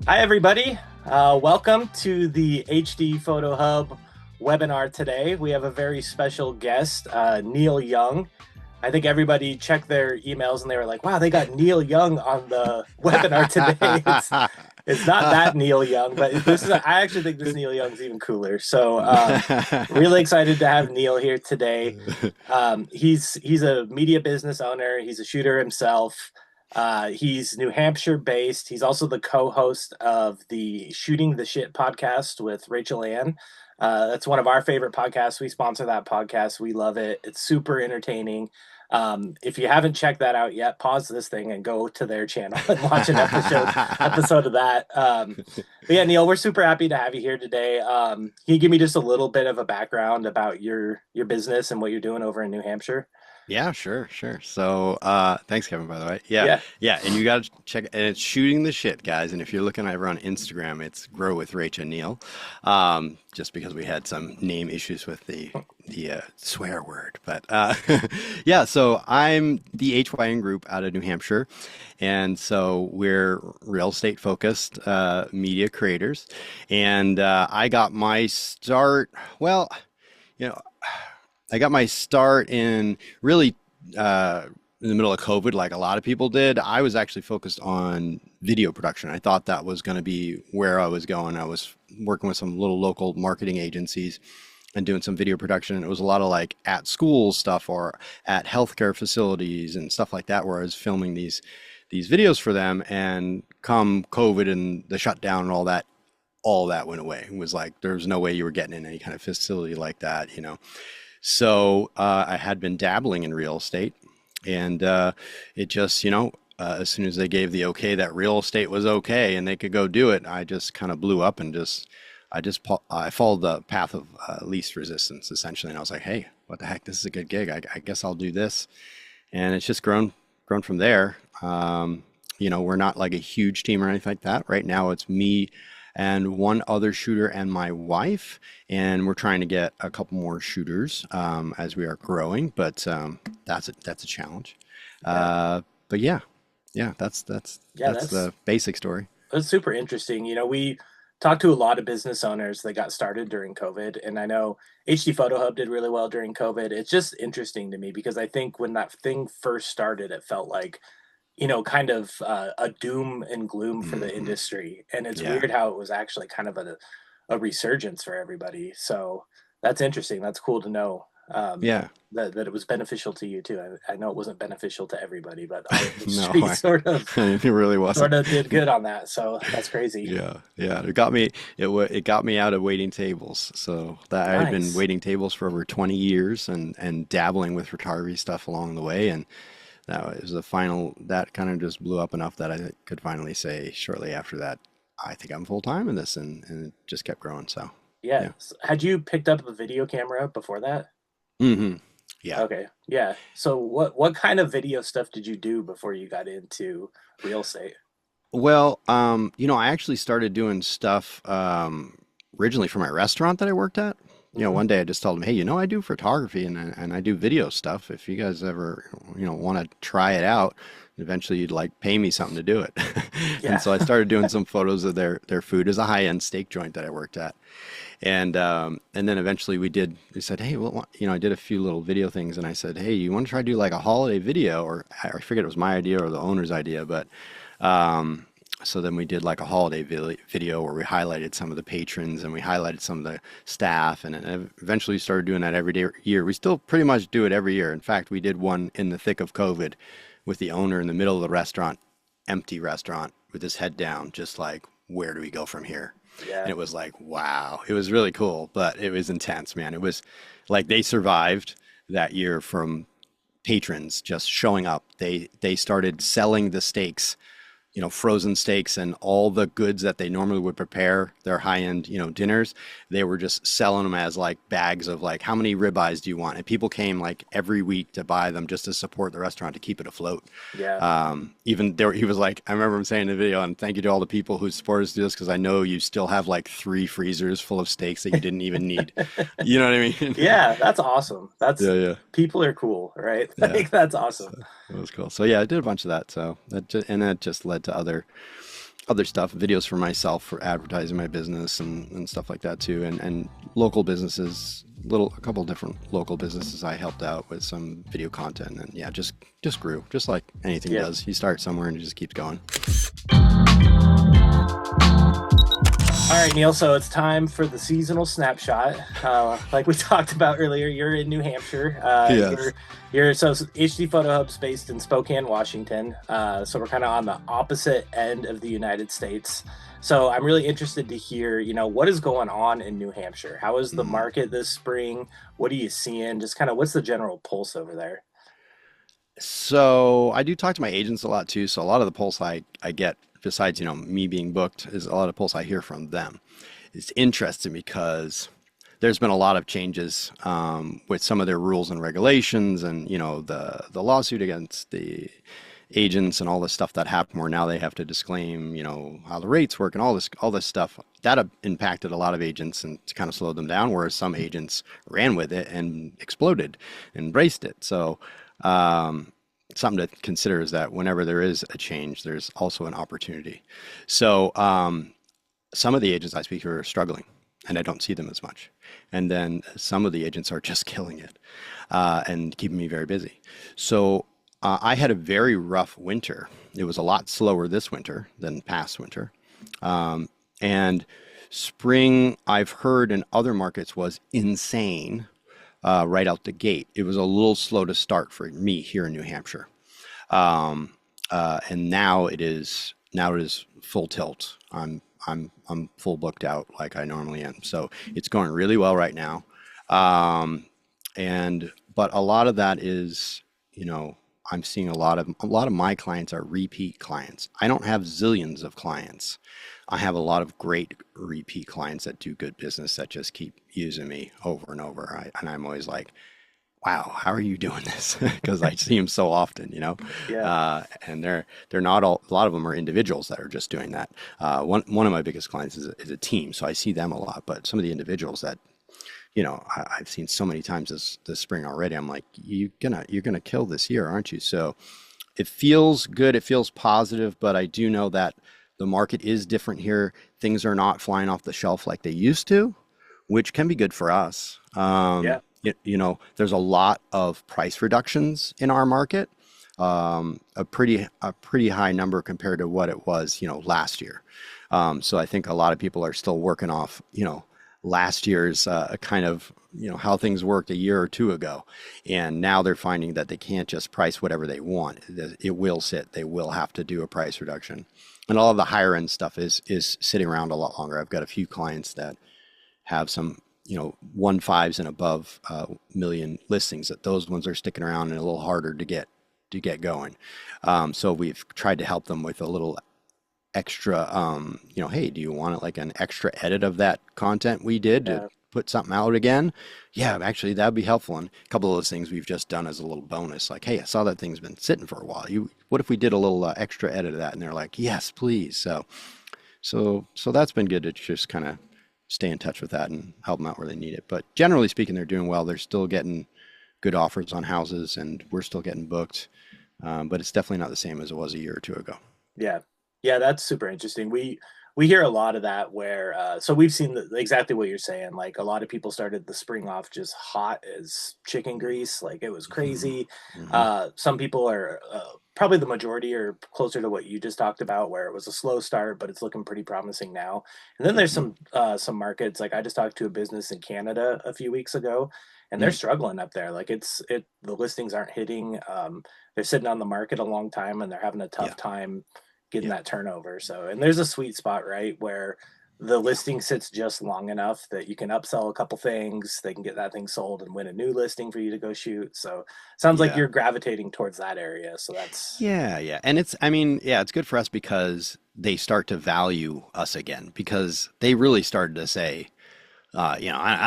Hi, everybody. Welcome to the HD Photo Hub webinar today. We have a very special guest, Neal Young. I think everybody checked their emails and they were like, wow, they got Neal Young on the webinar today. It's not that Neal Young, but I actually think this Neal Young's even cooler. So really excited to have Neal here today. He's a media business owner. He's a shooter himself. He's New Hampshire based. He's also the co-host of the Shooting the Shit podcast with Rachel Ann. That's one of our favorite podcasts. We sponsor that podcast. We love it. It's super entertaining. If you haven't checked that out yet, pause this thing and go to their channel and watch an episode of that. But yeah, Neal, we're super happy to have you here today. Can you give me just a little bit of a background about your business and what you're doing over in New Hampshire? Yeah, sure. So, thanks, Kevin, by the way. Yeah, Yeah. yeah, and you got to check, and it's shooting the shit, guys. And if you're looking over on Instagram, it's Grow with Rach and Neal. Just because we had some name issues with the swear word, but yeah. So I'm the HYN group out of New Hampshire, and so we're real estate focused media creators, and I got my start. Well, you know. I got my start in really in the middle of COVID, like a lot of people did. I was actually focused on video production. I thought that was going to be where I was going. I was working with some little local marketing agencies and doing some video production. And it was a lot of like at school stuff or at healthcare facilities and stuff like that, where I was filming these videos for them. And come COVID and the shutdown and all that went away. It was like there's no way you were getting in any kind of facility like that. So I had been dabbling in real estate, and it just, as soon as they gave the okay that real estate was okay and they could go do it, I just kind of blew up and I followed the path of least resistance essentially, and I was like, hey, what the heck? This is a good gig. I guess I'll do this, and it's just grown from there. We're not like a huge team or anything like that. Right now, it's me and one other shooter and my wife, and we're trying to get a couple more shooters as we are growing, but that's a challenge. Yeah. But yeah, Yeah, that's the basic story. that's super interesting. We talked to a lot of business owners that got started during COVID, and I know HD Photo Hub did really well during COVID. It's just interesting to me because I think when that thing first started, it felt like, kind of a doom and gloom for the Hmm. industry. And it's Yeah, weird how it was actually kind of a resurgence for everybody. So that's interesting. That's cool to know, yeah. that it was beneficial to you too. I know it wasn't beneficial to everybody, but our No, industry it really sort wasn't. of did good on that. So that's crazy. Yeah. It got me out of waiting tables. So that I had been Nice. waiting tables for over 20 years and dabbling with photography stuff along the way, and that was the final. That kind of just blew up enough that I could finally say shortly after that, I think I'm full time in this, and it just kept growing. So Yeah. yeah. Had you picked up a video camera before that? Hmm. Yeah. Okay. Yeah. So what kind of video stuff did you do before you got into real estate? Well, I actually started doing stuff originally for my restaurant that I worked at. Hmm. One day I just told them, hey, I do photography and I do video stuff. If you guys ever, want to try it out, eventually you'd like pay me something to do it. And Yeah. so I started doing some photos of their food as a high-end steak joint that I worked at. And then eventually we said, hey, well, I did a few little video things and I said, hey, you want to try to do like a holiday video? Or I forget it was my idea or the owner's idea, but so then we did like a holiday video where we highlighted some of the patrons and we highlighted some of the staff, and then eventually we started doing that every day year. We still pretty much do it every year. In fact, we did one in the thick of COVID with the owner in the middle of the restaurant, empty restaurant, with his head down, just like, where do we go from here? And Yeah. it was like, wow, it was really cool, but it was intense, man. It was like they survived that year from patrons just showing up. They started selling the steaks, frozen steaks and all the goods that they normally would prepare their high-end, dinners. They were just selling them as like bags of like, how many ribeyes do you want? And people came like every week to buy them just to support the restaurant to keep it afloat. Yeah. Even there, he was like, I remember him saying in the video, and thank you to all the people who supported us through this because I know you still have like 3 freezers full of steaks that you didn't even need. You know what I mean? Yeah, that's awesome. That's Yeah, yeah. People are cool, right? Yeah. Like that's So awesome. it was cool. So yeah, I did a bunch of that. So and that just led to other other stuff, videos for myself for advertising my business and stuff like that too. And local businesses, a couple different local businesses I helped out with some video content. And yeah, just grew, just like anything Yeah. does. You start somewhere and it just keeps going. All right, Neil. So it's time for the seasonal snapshot. Like we talked about earlier, you're in New Hampshire. Yes. So HD Photo Hub's based in Spokane, Washington. So we're kind of on the opposite end of the United States. So I'm really interested to hear, what is going on in New Hampshire? How is the Mm. market this spring? What are you seeing? Just kind of what's the general pulse over there? So I do talk to my agents a lot too. So a lot of the pulse I get, besides, me being booked, is a lot of pulse I hear from them. It's interesting because there's been a lot of changes with some of their rules and regulations, and the lawsuit against the agents and all this stuff that happened, where now they have to disclaim, how the rates work and all this stuff. That impacted a lot of agents and kind of slowed them down, whereas some agents ran with it and exploded, embraced it. So something to consider is that whenever there is a change, there's also an opportunity. So some of the agents I speak to are struggling, and I don't see them as much. And then some of the agents are just killing it and keeping me very busy. So I had a very rough winter. It was a lot slower this winter than past winter. And spring, I've heard in other markets, was insane right out the gate. It was a little slow to start for me here in New Hampshire. And now it is full tilt. I'm full booked out like I normally am. So it's going really well right now. Um, but a lot of that is, I'm seeing a lot of my clients are repeat clients. I don't have zillions of clients. I have a lot of great repeat clients that do good business that just keep using me over and over. And I'm always like, wow, how are you doing this? Because I see them so often, Yeah. and they're not all. A lot of them are individuals that are just doing that. One of my biggest clients is a team, so I see them a lot. But some of the individuals that I've seen so many times this spring already, I'm like, you're gonna kill this year, aren't you? So it feels good, it feels positive, but I do know that the market is different here. Things are not flying off the shelf like they used to, which can be good for us. Yeah. There's a lot of price reductions in our market, a pretty high number compared to what it was, last year. So I think a lot of people are still working off, last year's kind of, how things worked a year or two ago, and now they're finding that they can't just price whatever they want. It will sit. They will have to do a price reduction, and all of the higher end stuff is sitting around a lot longer. I've got a few clients that have some, 1.5s and above million listings, that those ones are sticking around and a little harder to get going. So we've tried to help them with a little extra, hey, do you want like an extra edit of that content we did to Yeah. put something out again? Yeah, actually, that'd be helpful. And a couple of those things we've just done as a little bonus, like, hey, I saw that thing's been sitting for a while. What if we did a little extra edit of that? And they're like, yes, please. So that's been good to just kind of stay in touch with that and help them out where they need it. But generally speaking, they're doing well. They're still getting good offers on houses, and we're still getting booked. But it's definitely not the same as it was a year or two ago. Yeah. Yeah, that's super interesting. We hear a lot of that where so we've seen exactly what you're saying. Like a lot of people started the spring off just hot as chicken grease, like it was Hmm. crazy. Hmm. Some people are probably the majority are closer to what you just talked about, where it was a slow start, but it's looking pretty promising now. And then there's Hmm. some markets, like I just talked to a business in Canada a few weeks ago, and they're Mm. struggling up there. Like the listings aren't hitting. They're sitting on the market a long time, and they're having a tough Yeah. time getting Yeah. that turnover. So, and there's a sweet spot, right, where the Yeah. listing sits just long enough that you can upsell a couple things, they can get that thing sold and win a new listing for you to go shoot. So, sounds like Yeah. you're gravitating towards that area. So that's Yeah. Yeah. And I mean, yeah, it's good for us because they start to value us again, because they really started to say, I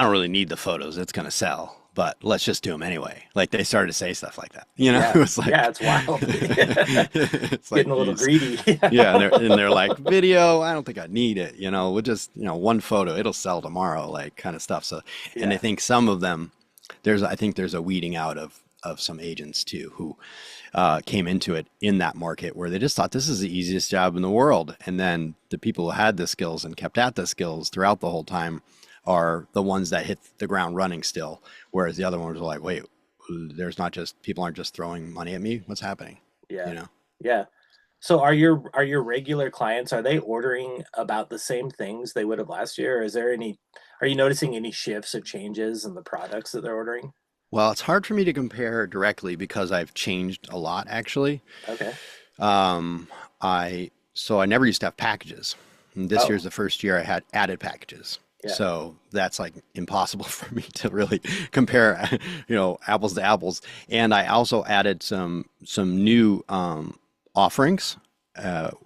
don't really need the photos. It's going to sell, but let's just do them anyway. Like they started to say stuff like that. It yeah, was yeah, like, it's wild. it's like, Getting a little geez. greedy. Yeah. And they're like, video, I don't think I need it. We'll just, one photo, it'll sell tomorrow, like kind of stuff. So, and I Yeah, think some of them, I think there's a weeding out of some agents too who came into it in that market where they just thought this is the easiest job in the world. And then the people who had the skills and kept at the skills throughout the whole time are the ones that hit the ground running still. Whereas the other ones were like, wait, there's not just people aren't just throwing money at me. What's happening? Yeah. You know? Yeah. So are your regular clients, are they ordering about the same things they would have last year? Or are you noticing any shifts or changes in the products that they're ordering? Well, it's hard for me to compare directly because I've changed a lot actually. Okay. Um, so I never used to have packages. And this Oh, year's the first year I had added packages. yeah. So that's like impossible for me to really compare, apples to apples. And I also added some new offerings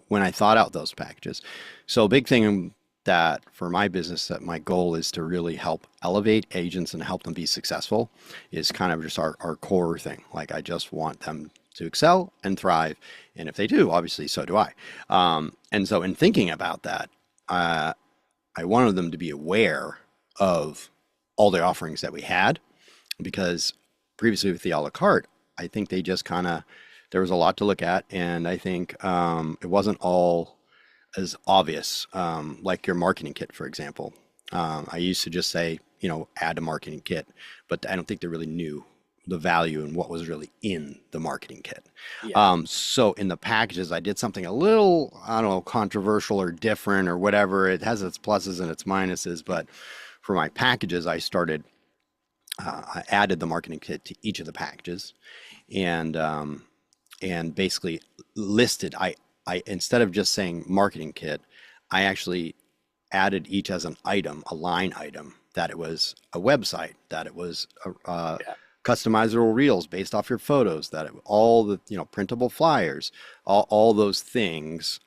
when I thought out those packages. So a big thing that for my business that my goal is to really help elevate agents and help them be successful is kind of just our core thing. Like I just want them to excel and thrive. And if they do, obviously, so do I. And so in thinking about that, I wanted them to be aware of all the offerings that we had because previously with the a la carte, I think they just kind of, there was a lot to look at. And I think it wasn't all as obvious, like your marketing kit, for example. I used to just say, add a marketing kit, but I don't think they really knew the value and what was really in the marketing kit. Yeah. So in the packages, I did something a little, I don't know, controversial or different or whatever. It has its pluses and its minuses, but for my packages, I added the marketing kit to each of the packages, and basically listed. I instead of just saying marketing kit, I actually added each as an item, a line item, that it was a website, that it was Yeah. customizable reels based off your photos, that all the printable flyers, all those things.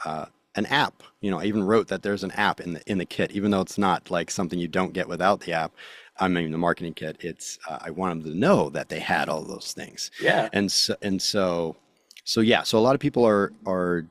An app, I even wrote that there's an app in the kit, even though it's not like something you don't get without the app. I mean, the marketing kit. It's I want them to know that they had all those things, Yeah. and so yeah. So a lot of people are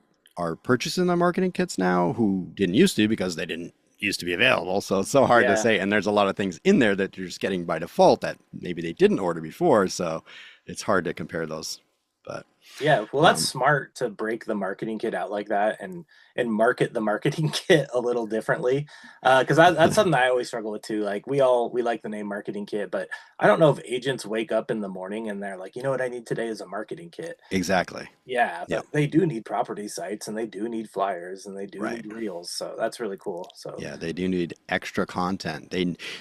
purchasing the marketing kits now who didn't used to because they didn't used to be available. So it's so hard to Yeah. say. And there's a lot of things in there that you're just getting by default that maybe they didn't order before. So it's hard to compare those. But Yeah, well, that's um, smart to break the marketing kit out like that and market the marketing kit a little differently. Because that's something I always struggle with too. Like we like the name marketing kit, but I don't know if agents wake up in the morning and they're like, you know what I need today is a marketing kit. exactly. Yeah, Yeah. but they do need property sites and they do need flyers and they do Right. need reels. So that's really cool. So Yeah, they do need extra content.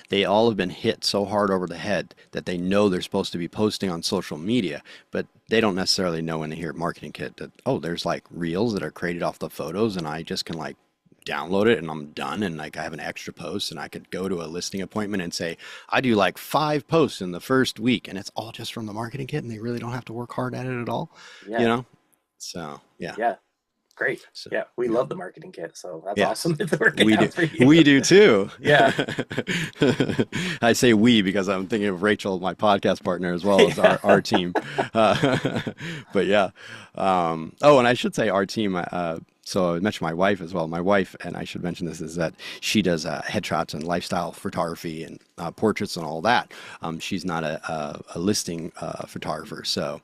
They all have been hit so hard over the head that they know they're supposed to be posting on social media, but they don't necessarily know when they hear marketing kit that, oh, there's like reels that are created off the photos and I just can like download it and I'm done and like I have an extra post and I could go to a listing appointment and say I do like 5 posts in the first week and it's all just from the marketing kit and they really don't have to work hard at it at all, you yeah, know? So, yeah. yeah, great. So, Yeah, we yeah. love the marketing kit. So that's Yes, awesome that it's working we do. out for you. We do too. Yeah, I say we because I'm thinking of Rachel, my podcast partner, as well as yeah, our team. But yeah. Oh, and I should say our team. So I mentioned my wife as well. My wife, and I should mention this, is that she does headshots and lifestyle photography and portraits and all that. She's not a listing photographer, so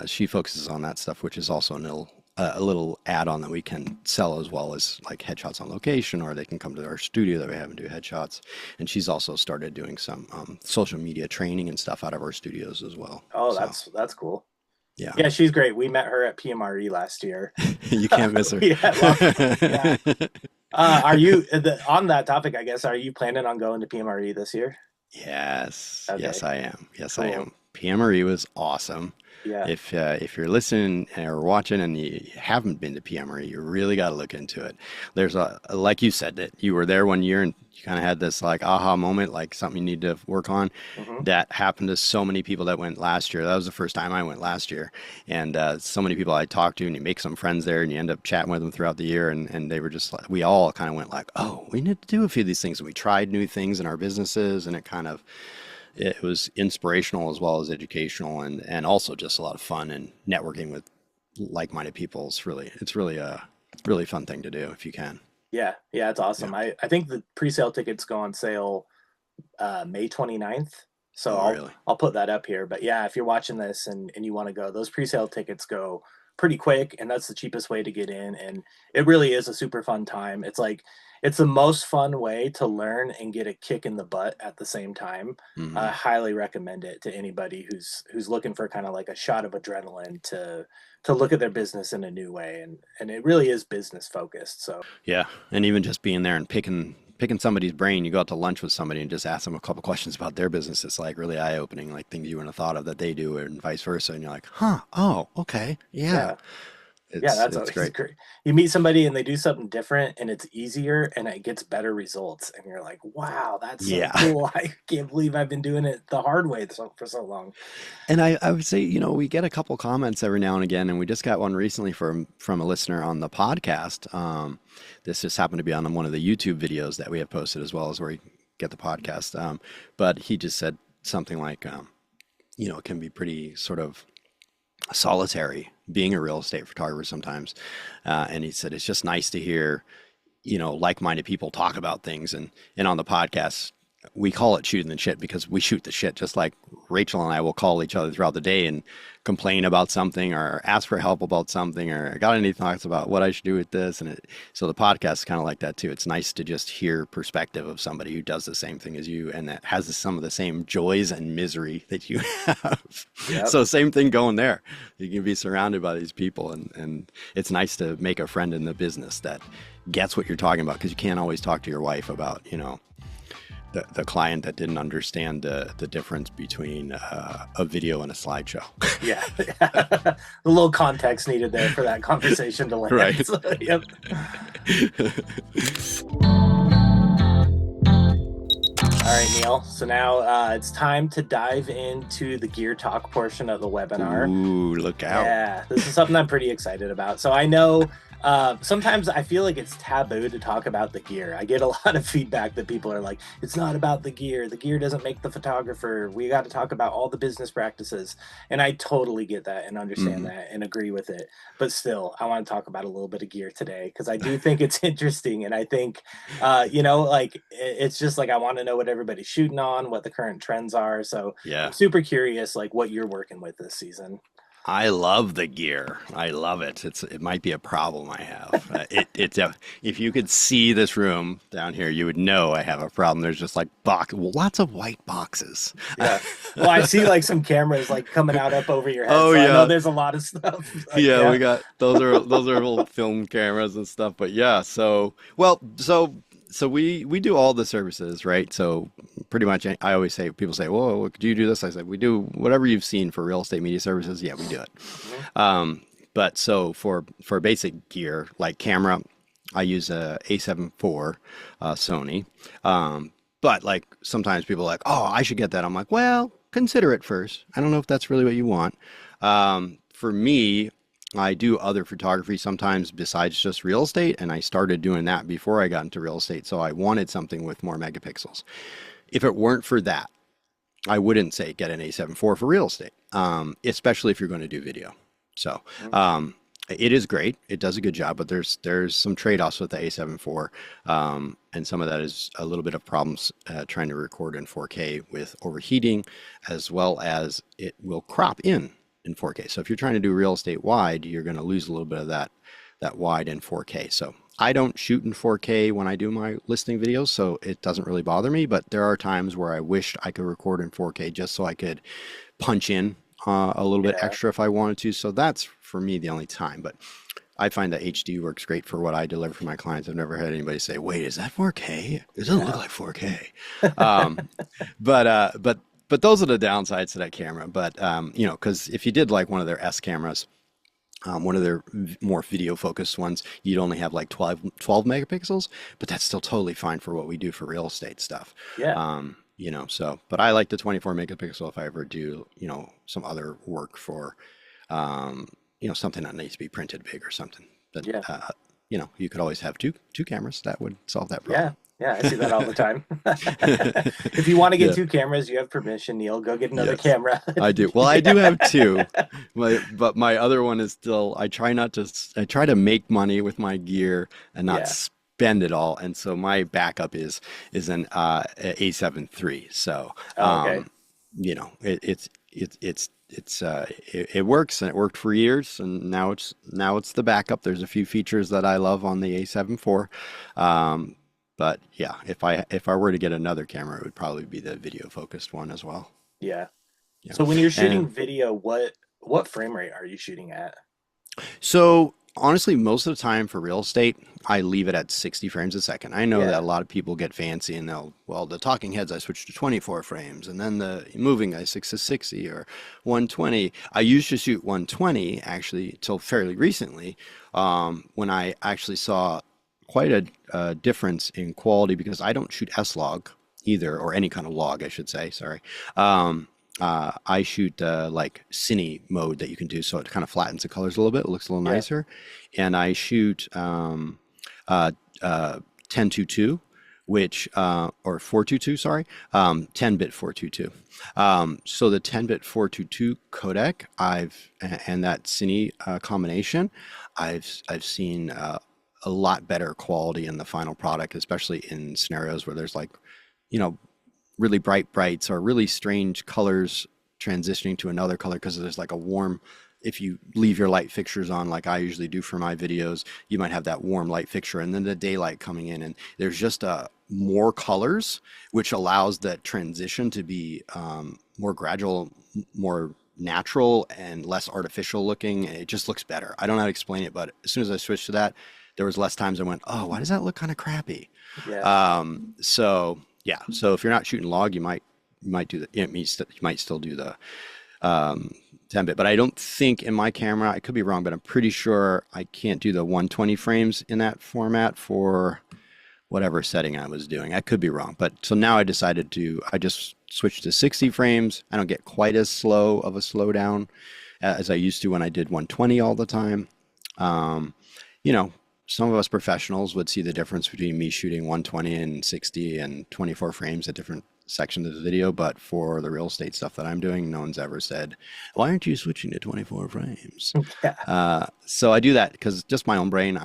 she focuses on that stuff, which is also a little add-on that we can sell as well as like headshots on location, or they can come to our studio that we have and do headshots. And she's also started doing some social media training and stuff out of our studios as well. oh, So that's cool. yeah, Yeah, she's great. We met her at PMRE last year. you can't miss her. Yeah, well, yeah. Are you on that topic? I guess are you planning on going to PMRE this year? Yes, Okay, yes, I am. Yes, I cool. am. PMRE was awesome. Yeah, If you're listening or watching and you haven't been to PMRE, you really got to look into it. There's like you said that you were there one year and you kind of had this like aha moment, like something you need to work on. hmm That happened to so many people that went last year. That was the first time I went last year, and so many people I talked to, and you make some friends there, and you end up chatting with them throughout the year, and they were just like, we all kind of went like, oh, we need to do a few of these things, and we tried new things in our businesses, and it was inspirational as well as educational and also just a lot of fun and networking with like-minded people. It's really a really fun thing to do if you can. yeah, yeah. It's Yeah. awesome. I think the pre-sale tickets go on sale May 29th. So Oh, really? I'll put that up here. But yeah, if you're watching this and you want to go, those pre-sale tickets go pretty quick, and that's the cheapest way to get in. And it really is a super fun time. It's like it's the most fun way to learn and get a kick in the butt at the same time. I Hmm. highly recommend it to anybody who's looking for kind of like a shot of adrenaline to look at their business in a new way. And it really is business focused. So Yeah, and even just being there and picking somebody's brain, you go out to lunch with somebody and just ask them a couple questions about their business. It's like really eye opening, like things you wouldn't have thought of that they do, and vice versa. And you're like, huh, oh, okay, yeah, yeah, yeah, it's that's it's always great. great. You meet somebody and they do something different and it's easier and it gets better results. And you're like, wow, that's so Yeah. cool. I can't believe I've been doing it the hard way for so long. And I would say, we get a couple comments every now and again, and we just got one recently from a listener on the podcast. This just happened to be on one of the YouTube videos that we have posted as well as where you get the podcast. But he just said something like, it can be pretty sort of solitary being a real estate photographer sometimes. And he said it's just nice to hear, like-minded people talk about things. And on the podcast, we call it shooting the shit because we shoot the shit just like Rachel and I will call each other throughout the day and complain about something or ask for help about something or got any thoughts about what I should do with this. So the podcast is kind of like that too. It's nice to just hear perspective of somebody who does the same thing as you and that has some of the same joys and misery that you have. Yep. So same thing going there. You can be surrounded by these people and it's nice to make a friend in the business that gets what you're talking about because you can't always talk to your wife about, the client that didn't understand the difference between a video and a slideshow. Yeah. A little context needed there for that conversation to land. Right. So, yep. All right, Neil. So now it's time to dive into the gear talk portion of the webinar. Ooh, look out. Yeah, this is something I'm pretty excited about. So I know sometimes I feel like it's taboo to talk about the gear. I get a lot of feedback that people are like, it's not about the gear. The gear doesn't make the photographer. We got to talk about all the business practices. And I totally get that and understand that and agree with it. But still, I want to talk about a little bit of gear today because I do think it's interesting. And I think, it's just like I want to know what everybody's shooting on, what the current trends are. So Yeah. I'm super curious, like what you're working with this season. I love the gear. I love it. It might be a problem I have. If you could see this room down here, you would know I have a problem. There's just like lots of white boxes. Yeah. Well, I see like some cameras like coming out up over your head. Oh So I know yeah. there's a lot of stuff. Like, Yeah, yeah. we got those are little film cameras and stuff. But yeah, so we do all the services, right? So pretty much, I always say people say, "Whoa, do you do this?" I said, "We do whatever you've seen for real estate media services. Yeah, we do it." Mhm. But so for basic gear like camera, I use a A7 IV Sony. But like sometimes people are like, "Oh, I should get that." I'm like, "Well, consider it first. I don't know if that's really what you want." For me, I do other photography sometimes besides just real estate, and I started doing that before I got into real estate. So I wanted something with more megapixels. If it weren't for that, I wouldn't say get an A7 IV for real estate, especially if you're going to do video. So Mhm. it is great. It does a good job, but there's some trade-offs with the A7 IV, and some of that is a little bit of problems trying to record in 4K with overheating, as well as it will crop in 4K. So if you're trying to do real estate wide, you're going to lose a little bit of that wide in 4K. So I don't shoot in 4K when I do my listing videos, so it doesn't really bother me. But there are times where I wished I could record in 4K just so I could punch in a little bit Yeah. extra if I wanted to. So that's for me the only time. But I find that HD works great for what I deliver for my clients. I've never had anybody say, "Wait, is that 4K? It doesn't look Yeah. like 4K." Um, but those are the downsides to that camera. But because if you did like one of their S cameras, one of their more video focused ones, you'd only have like 12 megapixels, but that's still totally fine for what we do for real estate stuff. Yeah. But I like the 24 megapixel if I ever do, some other work for, something that needs to be printed big or something. But, Yeah. you could always have two cameras. That would solve that Yeah. problem. Yeah. I see that all the time. If you want to get Yeah. two cameras, you have permission, Neil. Go get another Yes, camera. I do. Well, I do Yeah. have two, but my other one is still, I try to make money with my gear and not Yeah. spend it all. And so my backup is an A7 III. So, Oh, okay. it works, and it worked for years, and now it's the backup. There's a few features that I love on the A7 IV. Um, but yeah, if I were to get another camera, it would probably be the video focused one as well. Yeah. Yeah. So when you're shooting And video, what frame rate are you shooting at? so honestly, most of the time for real estate, I leave it at 60 frames a second. I know that Yeah. a lot of people get fancy and well, the talking heads, I switch to 24 frames, and then the moving, I switch to 60 or 120. I used to shoot 120 actually till fairly recently, when I actually saw quite a difference in quality because I don't shoot S-Log either, or any kind of log, I should say. Sorry. I shoot like cine mode that you can do, so it kind of flattens the colors a little bit. It looks a little Yeah. nicer. And I shoot uh, 1022, which or 422, sorry, 10-bit 422. So the 10-bit 422 codec, and that cine combination, I've seen a lot better quality in the final product, especially in scenarios where there's like, you know, really bright brights or really strange colors transitioning to another color because there's like a warm, if you leave your light fixtures on like I usually do for my videos, you might have that warm light fixture and then the daylight coming in, and there's just more colors, which allows that transition to be more gradual, more natural and less artificial looking. It just looks better. I don't know how to explain it, but as soon as I switched to that, there was less times I went, oh, why does that look kind of crappy? Yeah. So yeah, so if you're not shooting log, you might do the you might still do the 10-bit, but I don't think in my camera, I could be wrong, but I'm pretty sure I can't do the 120 frames in that format for whatever setting I was doing. I could be wrong, but so now I just switched to 60 frames. I don't get quite as slow of a slowdown as I used to when I did 120 all the time. Um, you know, some of us professionals would see the difference between me shooting 120 and 60 and 24 frames at different sections of the video, but for the real estate stuff that I'm doing, no one's ever said, "Why aren't you switching to 24 frames?" Yeah. So I do that because just my own brain.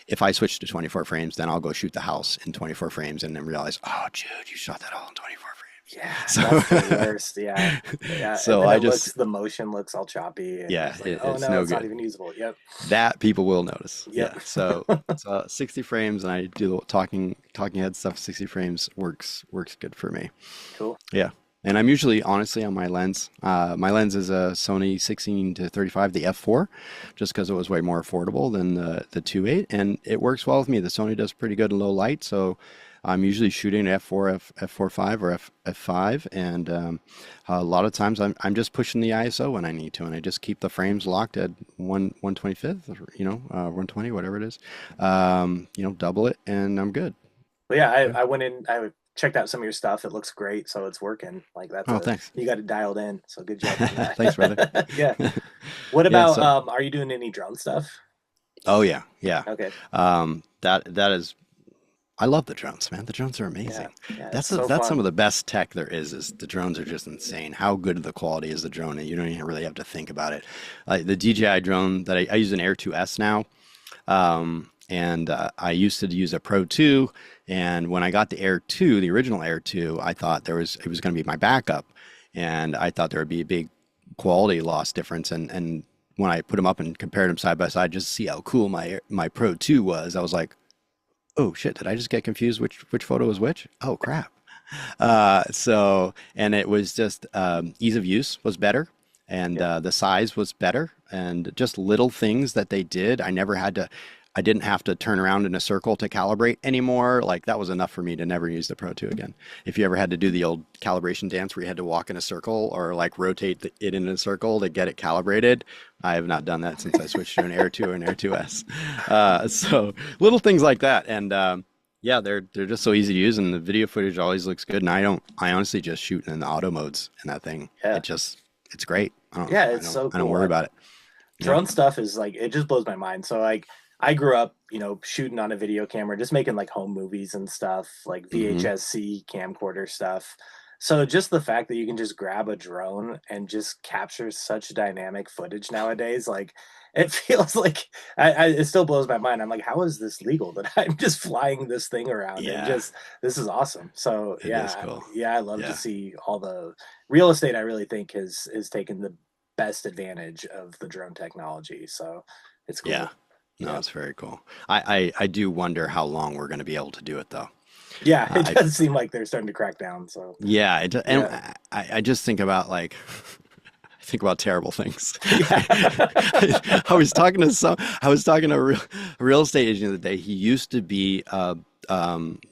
If I switch to 24 frames, then I'll go shoot the house in 24 frames and then realize, oh, Jude, you shot that all in 24 Yeah. frames. That's the worst. Yeah. Yeah. And So then I just, the motion looks all choppy and yeah, it's like, oh it's no, no it's not good. even usable. Yep. That people will notice. Yep. Yeah. So 60 frames, and I do the talking head stuff. 60 frames works good for me. Cool. Yeah. And I'm usually honestly on my lens. My lens is a Sony 16 to 35, the f4, just because it was way more affordable than the 2.8, and it works well with me. The Sony does pretty good in low light, so I'm usually shooting f4, f4.5 or f5, and a lot of times I'm just pushing the ISO when I need to, and I just keep the frames locked at 125th, or, 120, whatever it is. Double it, and I'm good. But yeah, Yeah. I went in, I checked out some of your stuff. It looks great. So it's working. Like Oh, thanks. you got it dialed in. So good job on Thanks, brother. that. Yeah. What Yeah. about, So, are you doing any drone stuff? oh yeah, yeah. Okay. That is. I love the drones, man. The drones are Yeah. amazing. Yeah. It's That's so that's some fun. of the best tech there is. Is the drones are just insane. How good the quality is the drone, and you don't even really have to think about it. Like the DJI drone that I use an Air 2S now, and I used to use a Pro 2. And when I got the Air 2, the original Air 2, I thought it was going to be my backup, and I thought there would be a big quality loss difference. And when I put them up and compared them side by side, just to see how cool my Pro 2 was, I was like, oh shit, did I just get confused which photo was which? Oh crap. And it was just ease of use was better, and Yeah. the size was better, and just little things that they did. I didn't have to turn around in a circle to calibrate anymore. Like that was enough for me to never use the Pro 2 again. If you ever had to do the old calibration dance where you had to walk in a circle or like rotate it in a circle to get it calibrated, I have not done that since I switched to an Air 2 or an Air 2S. So little things like that, and yeah, they're just so easy to use, and the video footage always looks good. And I honestly just shoot in the auto modes in that thing. Yeah. It's great. Yeah. It's so I don't cool. worry about it. Yeah. Drone stuff is like, it just blows my mind. So like I grew up, shooting on a video camera, just making like home movies and stuff, like Hmm. VHS-C camcorder stuff. So just the fact that you can just grab a drone and just capture such dynamic footage nowadays, like it feels like it still blows my mind. I'm like, how is this legal that I'm just flying this thing around and Yeah, just this is awesome. So it is cool. yeah, I love to Yeah, see all the real estate. I really think has taken the best advantage of the drone technology. So it's yeah. cool. No, Yeah. it's very cool. I do wonder how long we're going to be able to do it though. Yeah, it I does seem like they're starting to crack down. So Yeah, and yeah. I just think about like I think about terrible things. Yeah. I was talking to a real estate agent the other day. He used to be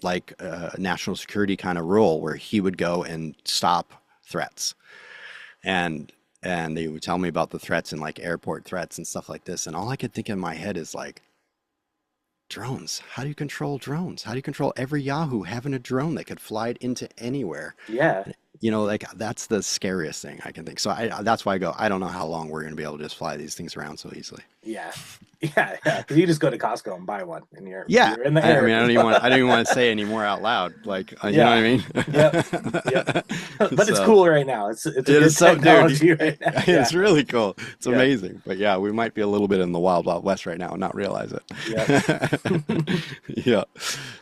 like a national security kind of role where he would go and stop threats and they would tell me about the threats and like airport threats and stuff like this. And all I could think in my head is like drones. How do you control drones? How do you control every Yahoo having a drone that could fly it into anywhere? Yeah. You know, like that's the scariest thing I can think. So that's why I go, I don't know how long we're going to be able to just fly these things around so easily. Yeah. Yeah. Yeah. Because you just go to Costco and buy one and Yeah. you're in the I air. mean, I don't even want to say any more out loud. Like, you know Yeah. Yep. what Yep. I mean? But it's So cool right now. It's a it good is so, dude, technology right now. Yeah. it's really cool. It's Yeah. amazing. But yeah, we might be a little bit in the wild, wild west right now and not realize Yeah. it. Yeah.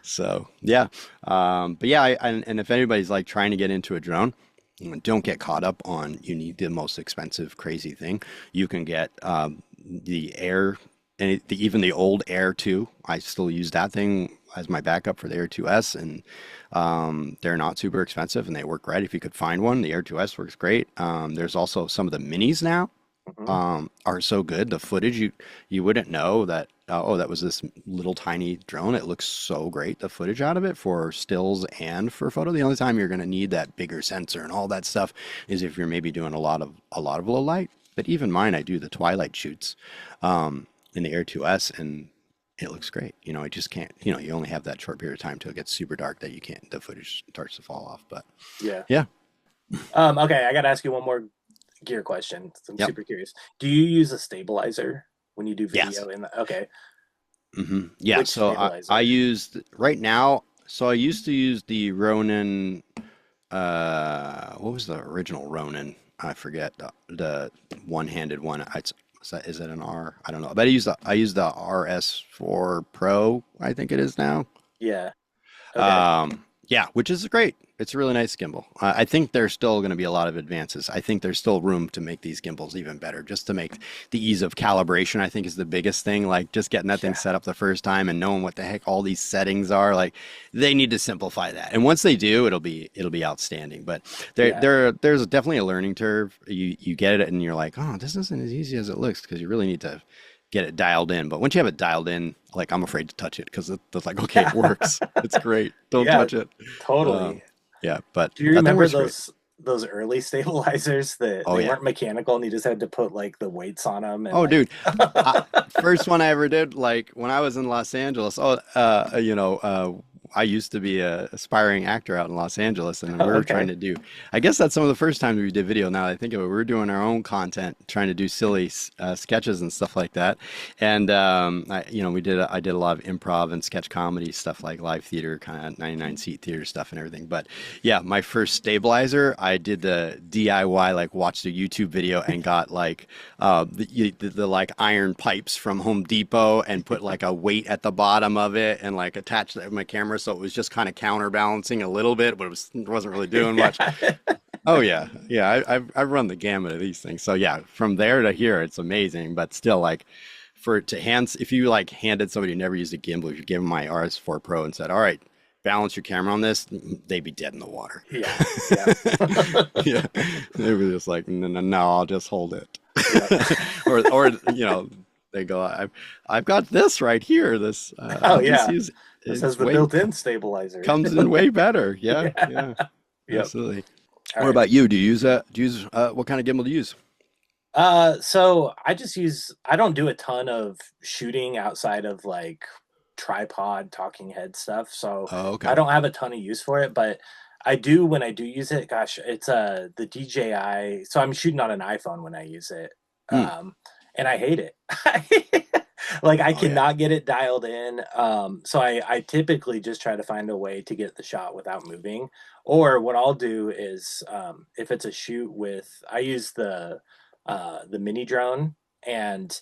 So yeah. But yeah, and if anybody's like trying to get into a drone, don't get caught up on you need the most expensive crazy thing. You can get the Air and even the old Air 2. I still use that thing as my backup for the Air 2S, and they're not super expensive and they work great. If you could find one, the Air 2S works great. There's also some of the minis now Mhm. are so good. The footage you wouldn't know that oh that was this little tiny drone. It looks so great. The footage out of it for stills and for photo. The only time you're going to need that bigger sensor and all that stuff is if you're maybe doing a lot of low light. But even mine, I do the twilight shoots in the Air 2S and it looks great. You know, I just can't. You know, you only have that short period of time till it gets super dark that you can't. The footage starts to fall off. But Yeah. yeah, Okay, I gotta ask you one more gear question. I'm yep, super curious. Do you use a stabilizer when you do yes. video in the okay. Yeah, Which so I stabilizer? used right now. So I used to use the Ronin. What was the original Ronin? I forget the one-handed one. Is that an R? I don't know. But I use the RS4 Pro. I think it is now. Yeah. Okay. Yeah, which is great. It's a really nice gimbal. I think there's still going to be a lot of advances. I think there's still room to make these gimbals even better, just to make the ease of calibration, I think is the biggest thing. Like just getting that thing Yeah. set up the first time and knowing what the heck all these settings are. Like they need to simplify that. And once they do, it'll be outstanding. But Yeah. there's definitely a learning curve. You get it and you're like, oh, this isn't as easy as it looks because you really need to get it dialed in. But once you have it dialed in, like I'm afraid to touch it because it's like, okay, it Yeah. works. It's great. Don't Yeah, touch it. Um, totally. yeah, but Do you that thing remember works great. those early stabilizers that Oh they yeah. weren't mechanical and you just had to put like the weights on them and Oh, like dude. First one I ever did, like when I was in Los Angeles. I used to be a aspiring actor out in Los Angeles, and we were trying okay. to do. I guess that's some of the first times we did video. Now that I think of it, we were doing our own content, trying to do silly sketches and stuff like that. And I did a lot of improv and sketch comedy stuff, like live theater, kind of 99 seat theater stuff and everything. But yeah, my first stabilizer, I did the DIY, like watched a YouTube video and got like the like iron pipes from Home Depot and put like a weight at the bottom of it and like attached it to my camera so it was just kind of counterbalancing a little bit, but it wasn't really doing much. Yeah. Oh yeah, yeah. I've run the gamut of these things. So yeah, from there to here, it's amazing. But still, like for it to hands, if you like handed somebody who never used a gimbal, if you gave them my RS4 Pro and said, "All right, balance your camera on this," they'd be dead in the water. Yeah. Yeah. Yeah, they were just like, "No, no, no, I'll just hold it." Yep. Or they go, I've got this right here. This Oh I'll just yeah. use This has it's the way built-in stabilizer. comes in way better. Yeah, Yeah. yeah, Yep. absolutely. All What right. about you? Do you use what kind of gimbal do you use? So I don't do a ton of shooting outside of like tripod talking head stuff. So Oh, I okay. don't have a ton of use for it, but I do when I do use it, gosh, it's the DJI. So I'm shooting on an iPhone when I use it. Hmm. Um and I hate it. Like I Oh yeah. cannot get it dialed in. So I typically just try to find a way to get the shot without moving. Or what I'll do is if it's a shoot with I use the mini drone and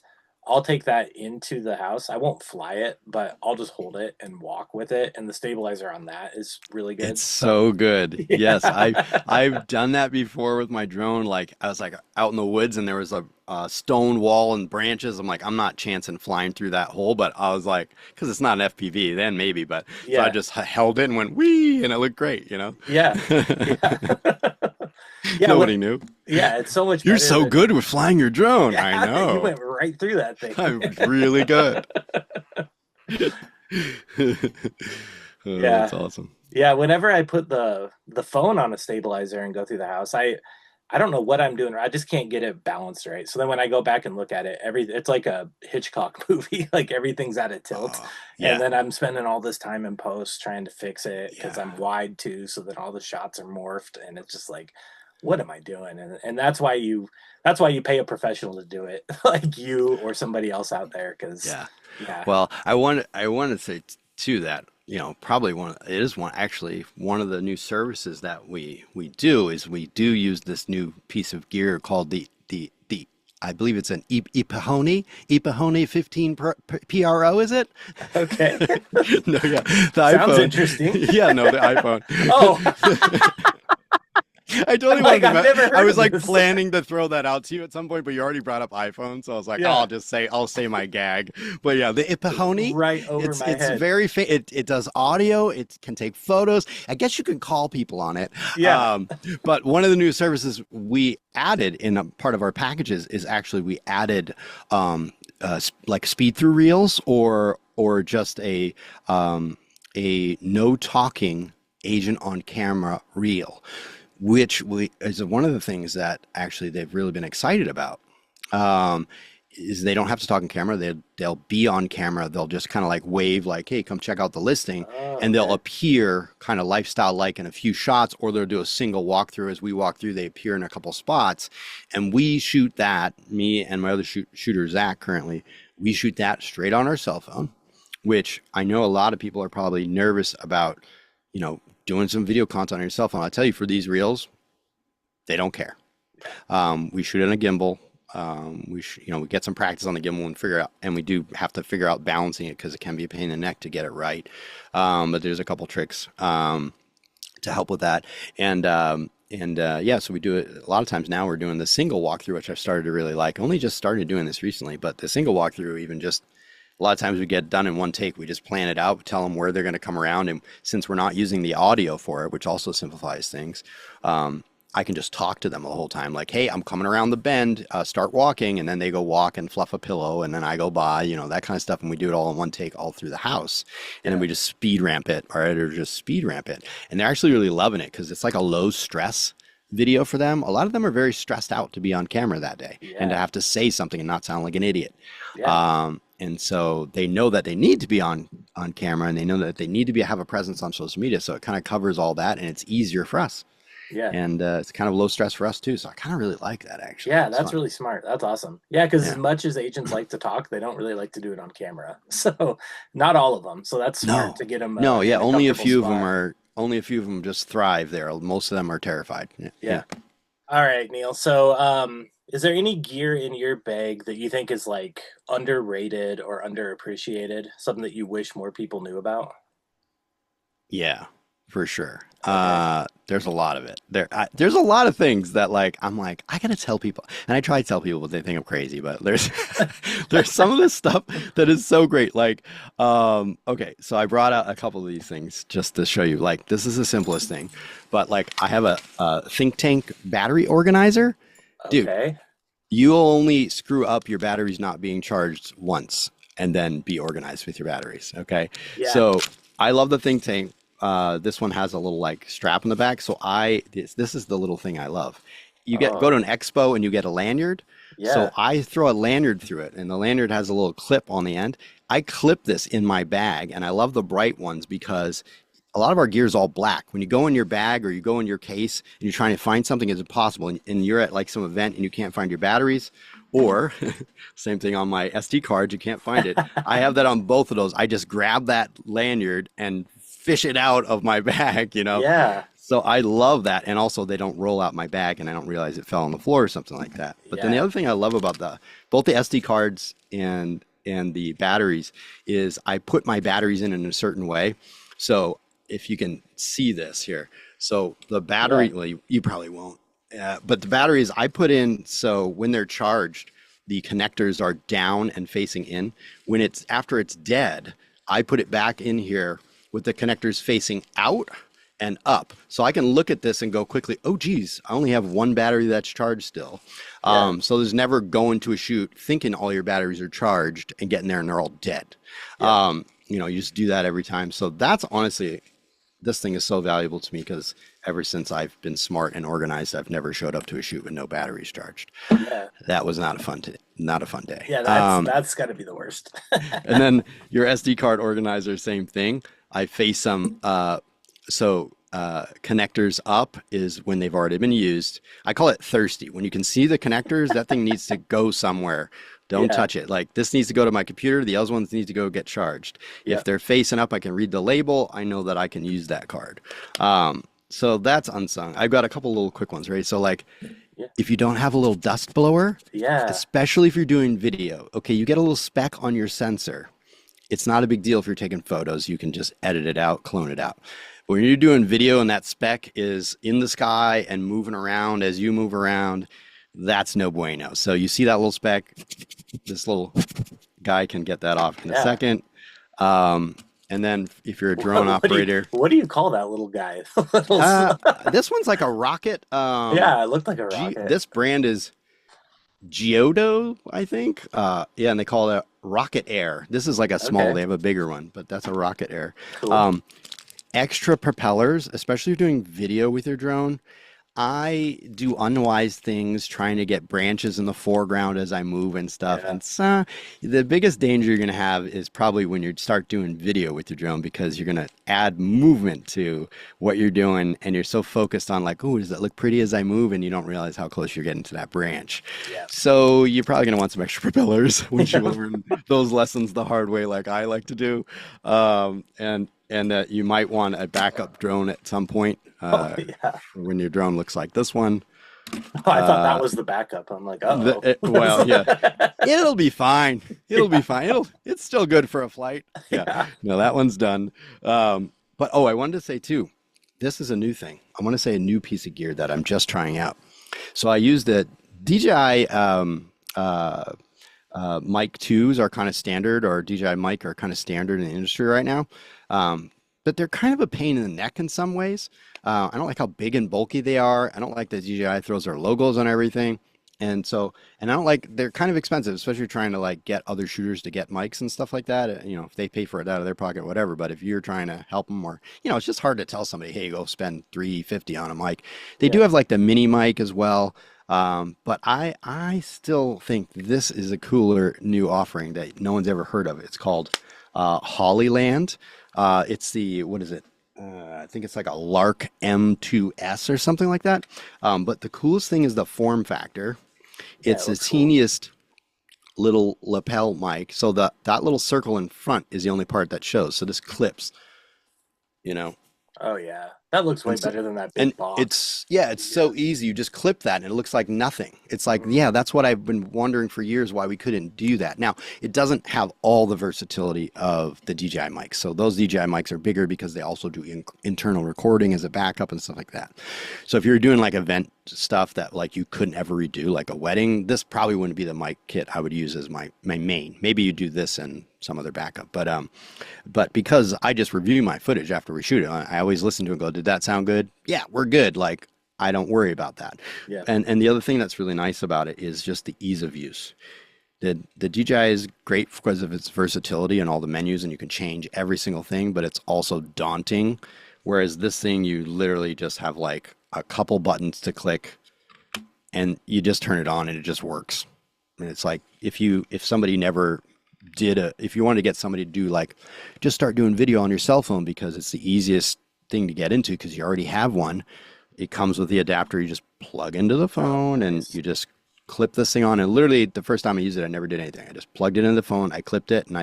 I'll take that into the house. I won't fly it, but I'll just hold it and walk with it. And the stabilizer on that is really It's good. So so good. Yes, yeah. I've done that before with my drone. Like I was like out in the woods and there was a stone wall and branches. I'm like, I'm not chancing flying through that hole, but I was like, because it's not an FPV then maybe, but so I Yeah. just held it and went wee, and it looked great, you know. Yeah. Yeah. Yeah, Nobody what knew. yeah, it's so much You're better so than good with flying your drone. I yeah, you know. went right through that thing. I'm really good. Oh, Yeah. that's awesome. Yeah, whenever I put the phone on a stabilizer and go through the house, I don't know what I'm doing. I just can't get it balanced right. So then when I go back and look at it, it's like a Hitchcock movie, like everything's at a tilt. And Yeah, then I'm spending all this time in post trying to fix it because yeah. I'm wide too, so that all the shots are morphed and it's just like, what am I doing? And that's why you pay a professional to do it, like you or somebody else out there, because Yeah. yeah. Well, I wanted to say too that, you know, probably it is one actually one of the new services that we do is we do use this new piece of gear called the I believe it's an Epihone 15 PRO, is it? Okay. No, yeah, the Sounds iPhone. interesting. Yeah, no, the iPhone. Oh, I I'm totally like, wanted I've to. never I heard was of like this. planning to throw that out to you at some point, but you already brought up iPhone, so I was like, oh, Yeah, I'll say my gag. But yeah, the Epihone, right over my it's head. very it does audio, it can take photos. I guess you can call people on it. Yeah. Um, but one of the new services we added in a part of our packages is actually we added like speed through reels or just a no talking agent on camera reel, which is one of the things that actually they've really been excited about. Um, is they don't have to talk on camera. They'll be on camera. They'll just kind of like wave, like, "Hey, come check out the listing," Oh, and they'll okay. appear kind of lifestyle like in a few shots, or they'll do a single walkthrough. As we walk through, they appear in a couple spots, and we shoot that. Me and my other shooter Zach currently, we shoot that straight on our cell phone, which I know a lot of people are probably nervous about, you know, doing some video content on your cell phone. I'll tell you, for these reels, they don't care. Yeah. We shoot in a gimbal. You know, we get some practice on the gimbal and figure out, and we do have to figure out balancing it because it can be a pain in the neck to get it right. But there's a couple tricks to help with that. Yeah, so we do it a lot of times now. We're doing the single walkthrough, which I've started to really like. Only just started doing this recently, but the single walkthrough, even just a lot of times we get done in one take. We just plan it out, tell them where they're going to come around, and since we're not using the audio for it, which also simplifies things, I can just talk to them the whole time, like, "Hey, I'm coming around the bend. Start walking," and then they go walk and fluff a pillow, and then I go by, you know, that kind of stuff, and we do it all in one take, all through the house, and then Yeah. we just speed ramp it. Our editor just speed ramp it, and they're actually really loving it because it's like a low stress video for them. A lot of them are very stressed out to be on camera that day and to Yeah. have to say something and not sound like an idiot. Yeah. And so they know that they need to be on camera, and they know that they need to have a presence on social media. So it kind of covers all that, and it's easier for us, Yeah. and it's kind of low stress for us too. So I kind of really like that actually. Yeah, It's that's fun. really smart. That's awesome. Yeah, because as Yeah. much as agents like to talk, they don't really like to do it on camera. So, not all of them. So that's smart No. to get them No. Yeah. in a comfortable spot. Only a few of them just thrive there. Most of them are terrified. Yeah. Yeah. Yeah. All right, Neil. So, is there any gear in your bag that you think is like underrated or underappreciated? Something that you wish more people knew about? Yeah, for sure. Okay. There's a lot of it. There's a lot of things that like I'm like I gotta tell people, and I try to tell people, but they think I'm crazy. But there's there's some of this stuff that is so great. Like, okay, so I brought out a couple of these things just to show you. Like, this is the simplest thing, but like I have a think tank battery organizer, dude. Okay. You'll only screw up your batteries not being charged once and then be organized with your batteries. Okay. Yeah. So I love the think tank. This one has a little like strap in the back. So this is the little thing I love. Go to Oh, an expo and you get a lanyard. So yeah. I throw a lanyard through it, and the lanyard has a little clip on the end. I clip this in my bag, and I love the bright ones because a lot of our gear is all black. When you go in your bag or you go in your case and you're trying to find something, it's impossible. And you're at like some event and you can't find your batteries, or same thing on my SD cards, you can't find it. I have that on both of those. I just grab that lanyard and fish it out of my bag, you know? Yeah. So I love that. And also they don't roll out my bag and I don't realize it fell on the floor or something like that. But then the Yeah. other thing I love about both the SD cards and the batteries is I put my batteries in a certain way. So if you can see this here. So the Yeah. battery, well, you probably won't. But the batteries I put in, so when they're charged, the connectors are down and facing in. When it's after it's dead, I put it back in here with the connectors facing out and up. So I can look at this and go quickly, oh geez, I only have one battery that's charged still. Yeah. So there's never going to a shoot thinking all your batteries are charged and getting there and they're all dead. Yeah. You know, you just do that every time. So that's honestly, this thing is so valuable to me because ever since I've been smart and organized, I've never showed up to a shoot with no batteries charged. Yeah. That was not a fun day. Yeah. That's got to be the worst. And then your SD card organizer, same thing. I face them. Connectors up is when they've already been used. I call it thirsty. When you can see the connectors, that thing needs to go somewhere. Don't Yeah. touch it. Like this needs to go to my computer. The other ones need to go get charged. Yeah. If they're facing up, I can read the label. I know that I can use that card. So that's unsung. I've got a couple little quick ones, right? So like Yeah. if you don't have a little dust blower, Yeah. especially if you're doing video, okay, you get a little speck on your sensor. It's not a big deal if you're taking photos. You can just edit it out, clone it out. But when you're doing video and that speck is in the sky and moving around as you move around, that's no bueno. So you see that little speck, this little guy can get that off in a Yeah. second. And then if you're a drone operator, What do you call that little guy? this one's like a rocket. Yeah, it looked like a rocket. This brand is Giotto, I think. Yeah, and they call it Rocket Air. This is like a small, Okay. they have a bigger one, but that's a Rocket Air. Cool. Extra propellers, especially if you're doing video with your drone. I do unwise things trying to get branches in the foreground as I move and stuff. Yeah. And so the biggest danger you're going to have is probably when you start doing video with your drone because you're going to add movement to what you're doing. And you're so focused on like, oh, does that look pretty as I move? And you don't realize how close you're getting to that branch. Yeah. So you're probably going to want some extra propellers when you learn those lessons the hard way, like I like to do. And that you might want a backup drone at some point Yeah. when your drone looks like this one. Oh, I thought that was the backup. I'm like, oh. Well, yeah, it'll be fine. It'll be fine. It's still good for a flight. Yeah. Yeah. No, that one's done. But I wanted to say too, this is a new thing. I want to say a new piece of gear that I'm just trying out. So I used the DJI mic 2s are kind of standard, or DJI mic are kind of standard in the industry right now. But they're kind of a pain in the neck in some ways. I don't like how big and bulky they are. I don't like that DJI throws their logos on everything. And I don't like, they're kind of expensive, especially trying to like get other shooters to get mics and stuff like that. You know, if they pay for it out of their pocket, whatever. But if you're trying to help them, or, you know, it's just hard to tell somebody, hey, go spend $350 on a mic. They do Yeah. have like the mini mic as well. But I still think this is a cooler new offering that no one's ever heard of. It's called Hollyland. It's what is it? I think it's like a Lark M2S or something like that. But the coolest thing is the form factor. Yeah, It's it the looks cool. teeniest little lapel mic. So that little circle in front is the only part that shows. So this clips, you know. Oh yeah. That looks way And so, better than that and big box. it's so easy. You just clip that and it looks like nothing. It's like, yeah, that's what I've been wondering for years why we couldn't do that. Now, it doesn't have all the versatility of the DJI mics. So those DJI mics are bigger because they also do internal recording as a backup and stuff like that. So if you're doing like event stuff that like you couldn't ever redo, like a wedding, this probably wouldn't be the mic kit I would use as my main. Maybe you do this and some other backup. But because I just review my footage after we shoot it, I always listen to it and go, did that sound good? Yeah, we're good. Like, I don't worry about that. Yeah. And the other thing that's really nice about it is just the ease of use. The DJI is great because of its versatility and all the menus, and you can change every single thing, but it's also daunting. Whereas this thing, you literally just have like a couple buttons to click and you just turn it on and it just works. And it's like if somebody never if you wanted to get somebody to do like just start doing video on your cell phone because it's the easiest thing to get into because you already have one. It comes with the adapter. You just plug into the Oh, phone and nice. you just clip this thing on. And literally, the first time I used it, I never did anything. I just plugged it into the phone. I clipped it, and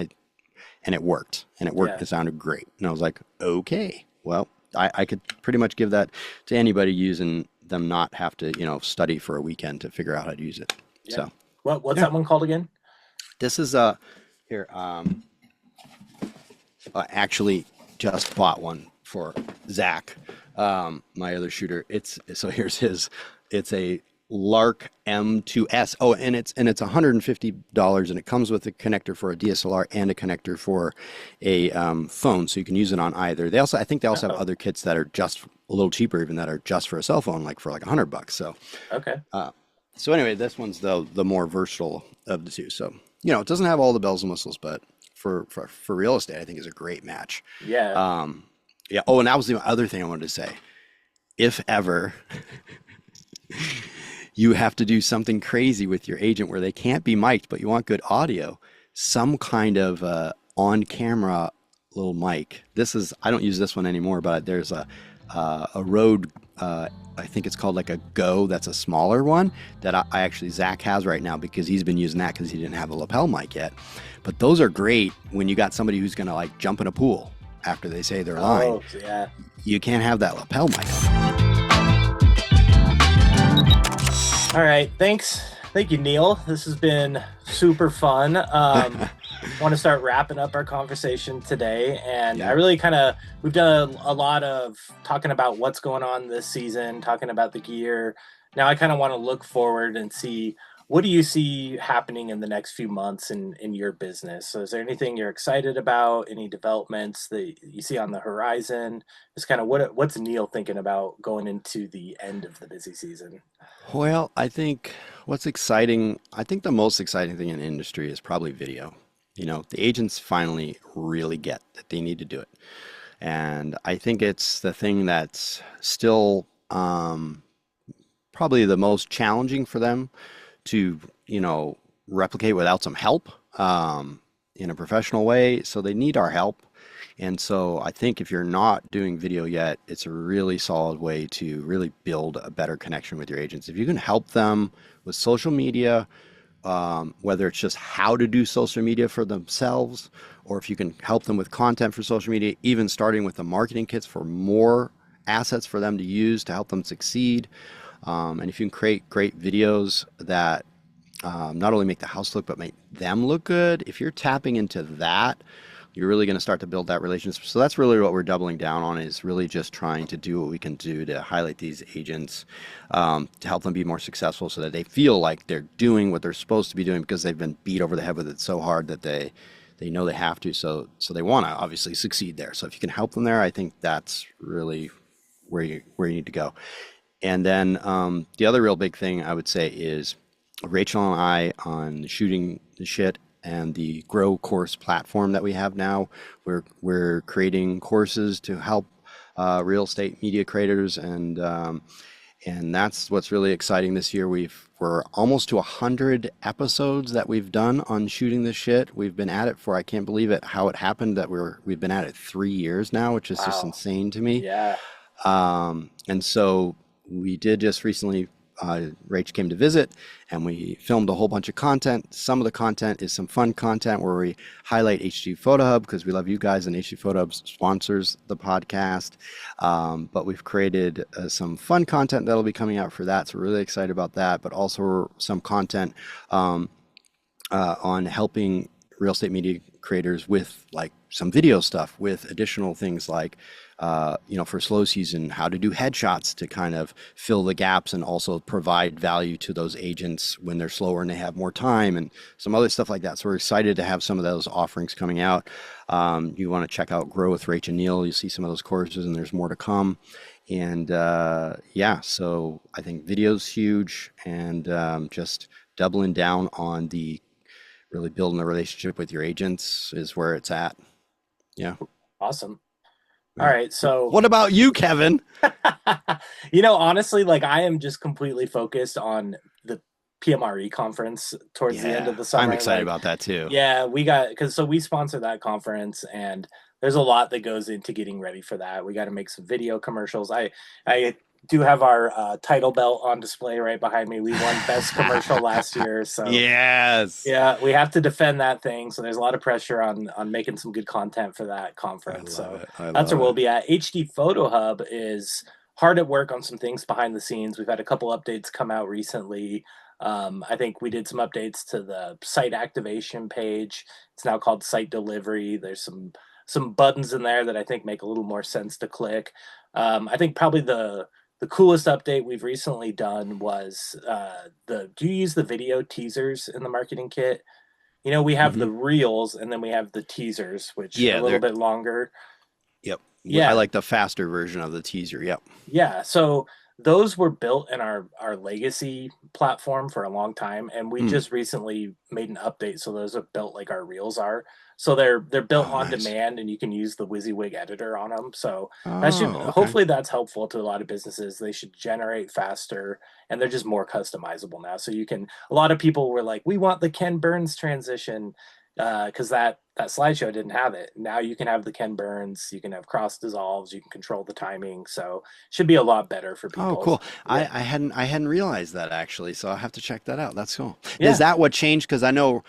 it worked. And it worked. Yeah. It sounded great. And I was like, okay, well, I could pretty much give that to anybody using them, not have to, study for a weekend to figure out how to use it. Yeah. So What's yeah, that one called again? this is here. I actually just bought one for Zach, my other shooter. It's so here's his. It's a Lark M2S. Oh, and it's $150, and it comes with a connector for a DSLR and a connector for a phone, so you can use it on either. I think they also have Oh, other kits that are just a little cheaper, even that are just for a cell phone, like for like $100. okay. So anyway, this one's the more versatile of the two. So it doesn't have all the bells and whistles, but for real estate, I think is a great match. Yeah. Yeah. Oh, and that was the other thing I wanted to say. If ever you have to do something crazy with your agent where they can't be mic'd, but you want good audio, some kind of on-camera little mic. I don't use this one anymore, but there's a Rode, I think it's called like a Go, that's a smaller one that I actually, Zach has right now because he's been using that because he didn't have a lapel mic yet. But those are great when you got somebody who's going to like jump in a pool after they say their line. Oh, yeah. You can't have that lapel mic. All right. Thanks. Thank you, Neal. This has been super fun. Want to start wrapping up our conversation today. And I Yeah. really we've done a lot of talking about what's going on this season, talking about the gear. Now I kind of want to look forward and see, what do you see happening in the next few months in your business? So is there anything you're excited about? Any developments that you see on the horizon? Just kind of what's Neal thinking about going into the end of the busy season? Well, I think the most exciting thing in the industry is probably video. The agents finally really get that they need to do it. And I think it's the thing that's still probably the most challenging for them to, replicate without some help in a professional way. So they need our help. And so I think if you're not doing video yet, it's a really solid way to really build a better connection with your agents. If you can help them with social media, whether it's just how to do social media for themselves, or if you can help them with content for social media, even starting with the marketing kits for more assets for them to use to help them succeed. And if you can create great videos that not only make the house look, but make them look good, if you're tapping into that, you're really going to start to build that relationship. So that's really what we're doubling down on, is really just trying to do what we can do to highlight these agents, to help them be more successful so that they feel like they're doing what they're supposed to be doing because they've been beat over the head with it so hard that they know they have to. So they want to obviously succeed there. So if you can help them there, I think that's really where you need to go. And then the other real big thing I would say is Rachel and I on shooting the shit and the Grow course platform that we have now. We're creating courses to help real estate media creators, and that's what's really exciting this year. We're almost to 100 episodes that we've done on shooting the shit. We've been at it for, I can't believe it, how it happened that we've been at it 3 years now, which is just Wow. insane to me. Yeah. And so we did just recently, Rach came to visit and we filmed a whole bunch of content. Some of the content is some fun content where we highlight HDPhotoHub because we love you guys, and HDPhotoHub sponsors the podcast. But we've created some fun content that'll be coming out for that. So we're really excited about that, but also some content on helping real estate media creators with like some video stuff, with additional things like for slow season, how to do headshots to kind of fill the gaps and also provide value to those agents when they're slower and they have more time, and some other stuff like that. So we're excited to have some of those offerings coming out. You want to check out Grow with Rach and Neal. You see some of those courses, and there's more to come. And so I think video's huge, and just doubling down on the really building a relationship with your agents is where it's at. Yeah. Awesome. All Yeah. right. So, What about you, Kevin? honestly, like I am just completely focused on the PMRE conference towards the end Yeah, of the I'm summer. excited Like, about that too. yeah, because we sponsor that conference, and there's a lot that goes into getting ready for that. We got to make some video commercials. I do have our title belt on display right behind me. We won best commercial last year, so Yes. yeah, we have to defend that thing. So there's a lot of pressure on making some good content for that I conference. love So it. I that's where love we'll it. be at. HD Photo Hub is hard at work on some things behind the scenes. We've had a couple updates come out recently. I think we did some updates to the site activation page. It's now called Site Delivery. There's some buttons in there that I think make a little more sense to click. I think probably the coolest update we've recently done was the do you use the video teasers in the marketing kit? You know, we have Hmm. the reels and then we have the teasers, which are a Yeah, little there. bit longer. Yep. I Yeah, like the faster version of the teaser. Yep. yeah. So those were built in our legacy platform for a long time, and we Mm. just recently made an update, so those are built like our reels are. So they're built Oh, on nice. demand, and you can use the WYSIWYG editor on them. So that should Oh, okay. hopefully that's helpful to a lot of businesses. They should generate faster, and they're just more customizable now. So you can. A lot of people were like, "We want the Ken Burns transition," because that slideshow didn't have it. Now you can have the Ken Burns, you can have cross dissolves, you can control the timing. So should be a lot better for Oh, people. cool. Yeah. I hadn't realized that actually, so I'll have to check that out. That's cool. Is Yeah. that what changed? Because I know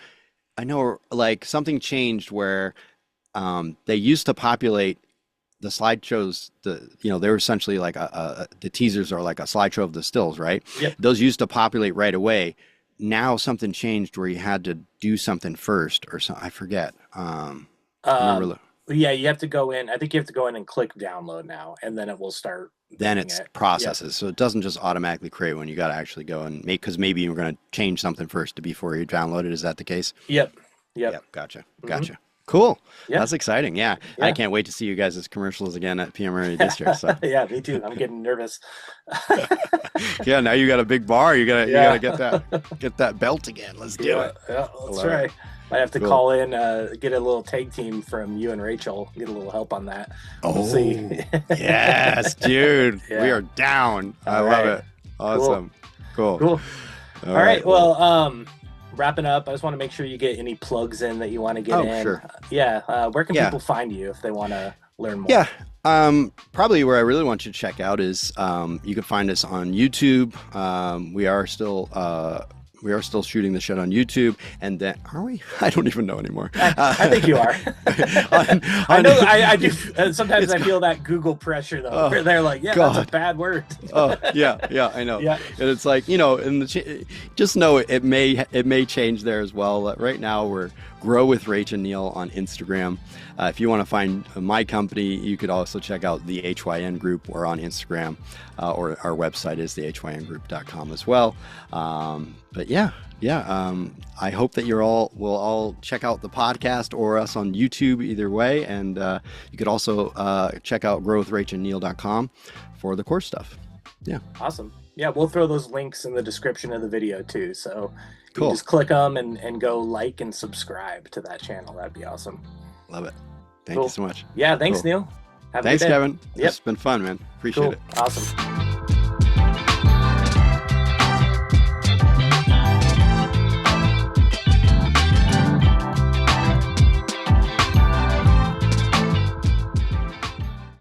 like something changed where they used to populate the slideshows. They were essentially like the teasers are like a slideshow of the stills, right? Yep. Those used to populate right away. Now something changed where you had to do something first or something. I forget. I remember. Um, yeah, you have to go in. I think you have to go in and click download now, and then it will start Then doing it's it. Yep. processes. So it doesn't just automatically create one. You got to actually go and make, because maybe you're going to change something first before you download it. Is that the case? Yep. Yep. Yep. Gotcha. Hmm. Gotcha. Cool. Yeah. That's exciting. Yeah. I Yeah. can't wait to see you guys' commercials again at PM Area District. So Yeah, me too. I'm getting nervous. yeah, now you got a big bar. You gotta Yeah. get that belt again. Let's do Yeah. it. Yeah. I Let's love try. it. Might have to Cool. call in, get a little tag team from you and Rachel, get a little help on that. We'll see. Oh, yes, dude. We Yeah. are down. I All love right. it. Awesome. Cool. Cool. All All right. right. Well, wrapping up, I just want to make sure you get any plugs in that you want to get Oh, in. sure. Yeah. Where can Yeah. people find you if they want to learn more? Yeah. Probably where I really want you to check out is you can find us on YouTube. We are still shooting the shit on YouTube, and then are we? I don't even know anymore. I think you are. I know. I do. Sometimes I feel that Google pressure though, where they're like, "Yeah, that's a God. bad word." Oh yeah, I know. Yeah. And it's like, just know it may change there as well. Right now we're Grow with Rach and Neal on Instagram. If you want to find my company, you could also check out the HYN Group. We're on Instagram, or our website is thehyngroup.com as well. But yeah. I hope that will all check out the podcast or us on YouTube either way. And you could also check out growwithrachandneal.com for the course stuff. Yeah. Awesome. Yeah, we'll throw those links in the description of the video too. So you Cool. can just click them and go like and subscribe to that channel. That'd be awesome. Love it. Thank Cool. you so much. Yeah, thanks, Cool. Neal. Have a Thanks, good day. Kevin. Yep. It's been fun, man. Appreciate Cool. it. Awesome.